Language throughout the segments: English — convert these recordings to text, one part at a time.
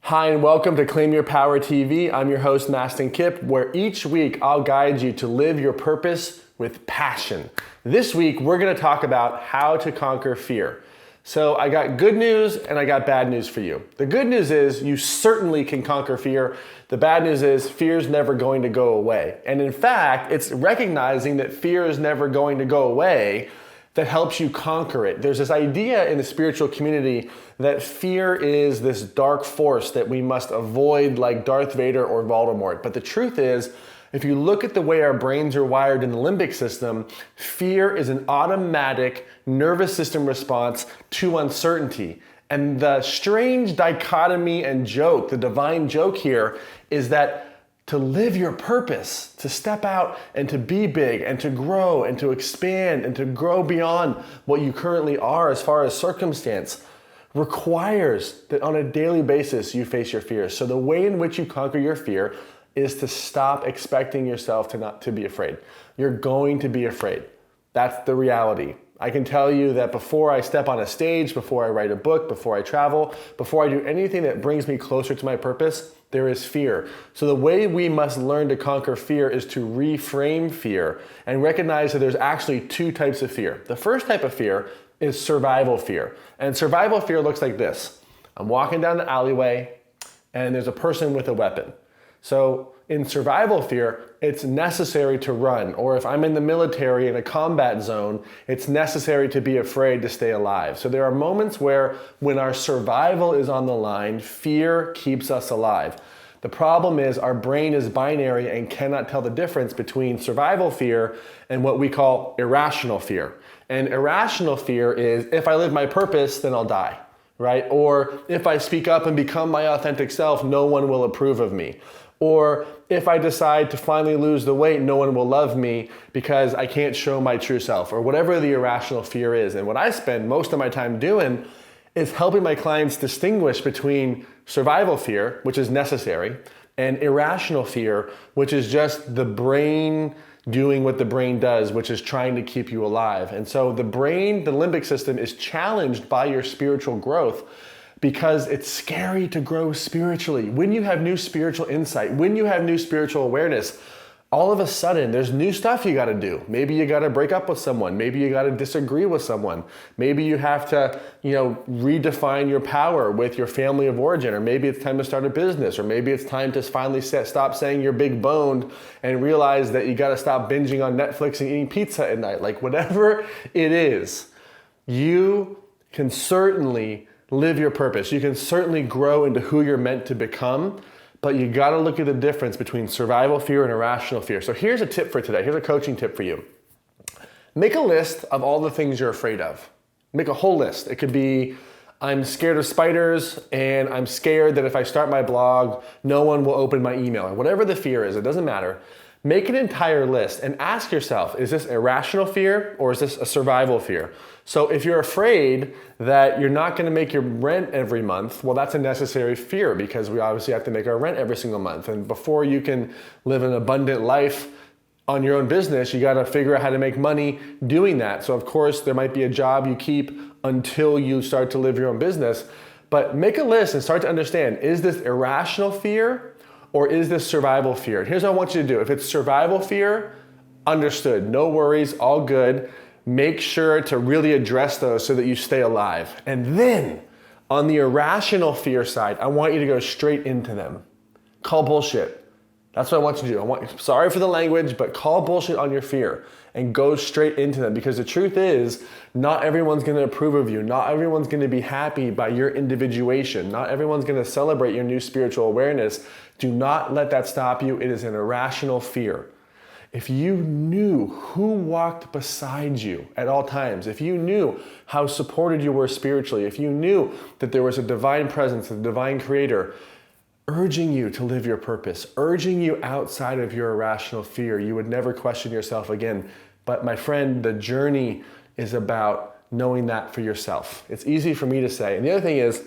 Hi, and welcome to Claim Your Power TV. I'm your host, Mastin Kipp, where each week I'll guide you to live your purpose with passion. This week, we're gonna talk about how to conquer fear. So I got good news and I got bad news for you. The good news is you certainly can conquer fear. The bad news is fear's never going to go away. And in fact, it's recognizing that fear is never going to go away that helps you conquer it. There's this idea in the spiritual community that fear is this dark force that we must avoid like Darth Vader or Voldemort. But the truth is, if you look at the way our brains are wired in the limbic system, fear is an automatic nervous system response to uncertainty. And the strange dichotomy and joke, the divine joke here, is that to live your purpose, to step out and to be big and to grow and to expand and to grow beyond what you currently are as far as circumstance requires that on a daily basis you face your fears. So the way in which you conquer your fear is to stop expecting yourself to be afraid. You're going to be afraid. That's the reality. I can tell you that before I step on a stage, before I write a book, before I travel, before I do anything that brings me closer to my purpose, there is fear. So the way we must learn to conquer fear is to reframe fear and recognize that there's actually two types of fear. The first type of fear is survival fear. And survival fear looks like this. I'm walking down the alleyway and there's a person with a weapon. So in survival fear, it's necessary to run. Or if I'm in the military in a combat zone, it's necessary to be afraid to stay alive. So there are moments where when our survival is on the line, fear keeps us alive. The problem is our brain is binary and cannot tell the difference between survival fear and what we call irrational fear. And irrational fear is, if I live my purpose, then I'll die, right? Or if I speak up and become my authentic self, no one will approve of me. Or if I decide to finally lose the weight, no one will love me because I can't show my true self, or whatever the irrational fear is. And what I spend most of my time doing is helping my clients distinguish between survival fear, which is necessary, and irrational fear, which is just the brain doing what the brain does, which is trying to keep you alive. And so the brain, the limbic system, is challenged by your spiritual growth because it's scary to grow spiritually. When you have new spiritual insight, when you have new spiritual awareness, all of a sudden there's new stuff you gotta do. Maybe you gotta break up with someone. Maybe you gotta disagree with someone. Maybe you have to, redefine your power with your family of origin, or maybe it's time to start a business, or maybe it's time to finally stop saying you're big boned and realize that you gotta stop binging on Netflix and eating pizza at night. Like whatever it is, you can certainly live your purpose. You can certainly grow into who you're meant to become, but you gotta look at the difference between survival fear and irrational fear. So here's a tip for today. Here's a coaching tip for you. Make a list of all the things you're afraid of. Make a whole list. It could be, I'm scared of spiders and I'm scared that if I start my blog, no one will open my email, or whatever the fear is, it doesn't matter. Make an entire list and ask yourself, is this irrational fear or is this a survival fear? So if you're afraid that you're not gonna make your rent every month, well, that's a necessary fear because we obviously have to make our rent every single month. And before you can live an abundant life on your own business, you gotta figure out how to make money doing that. So of course, there might be a job you keep until you start to live your own business, but make a list and start to understand, is this irrational fear or is this survival fear? And here's what I want you to do. If it's survival fear, understood, no worries, all good. Make sure to really address those so that you stay alive. And then on the irrational fear side, I want you to go straight into them. Call bullshit. That's what I want you to do. Sorry for the language, but call bullshit on your fear and go straight into them, because the truth is not everyone's gonna approve of you. Not everyone's gonna be happy by your individuation. Not everyone's gonna celebrate your new spiritual awareness. Do not let that stop you. It is an irrational fear. If you knew who walked beside you at all times, if you knew how supported you were spiritually, if you knew that there was a divine presence, a divine creator, urging you to live your purpose, urging you outside of your irrational fear, you would never question yourself again. But my friend, the journey is about knowing that for yourself. It's easy for me to say. And the other thing is,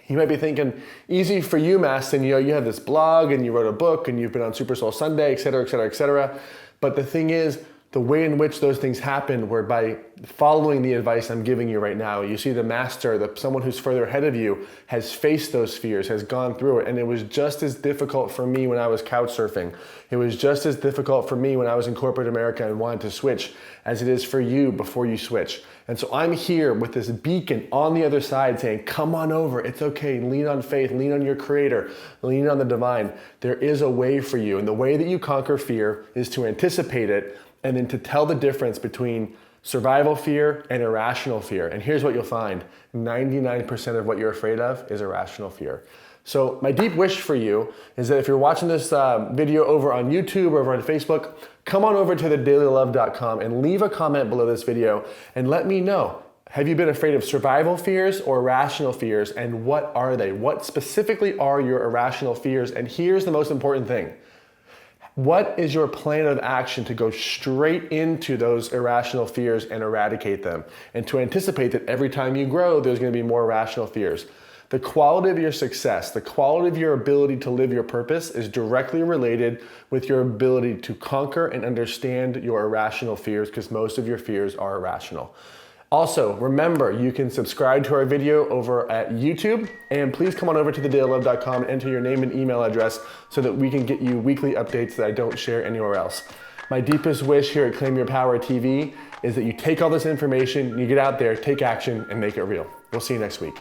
you might be thinking, easy for you, Mastin, you have this blog and you wrote a book and you've been on Super Soul Sunday, et cetera, et cetera, et cetera. But the thing is, the way in which those things happen were by following the advice I'm giving you right now. You see the master, someone who's further ahead of you, has faced those fears, has gone through it. And it was just as difficult for me when I was couch surfing. It was just as difficult for me when I was in corporate America and wanted to switch as it is for you before you switch. And so I'm here with this beacon on the other side saying, come on over, it's okay, lean on faith, lean on your creator, lean on the divine. There is a way for you. And the way that you conquer fear is to anticipate it and then to tell the difference between survival fear and irrational fear. And here's what you'll find. 99% of what you're afraid of is irrational fear. So my deep wish for you is that if you're watching this video over on YouTube or over on Facebook, come on over to thedailylove.com and leave a comment below this video and let me know. Have you been afraid of survival fears or irrational fears, and what are they? What specifically are your irrational fears? And here's the most important thing. What is your plan of action to go straight into those irrational fears and eradicate them? And to anticipate that every time you grow, there's going to be more irrational fears. The quality of your success, the quality of your ability to live your purpose is directly related with your ability to conquer and understand your irrational fears, because most of your fears are irrational. Also, remember, you can subscribe to our video over at YouTube, and please come on over to thedailylove.com and enter your name and email address so that we can get you weekly updates that I don't share anywhere else. My deepest wish here at Claim Your Power TV is that you take all this information, you get out there, take action, and make it real. We'll see you next week.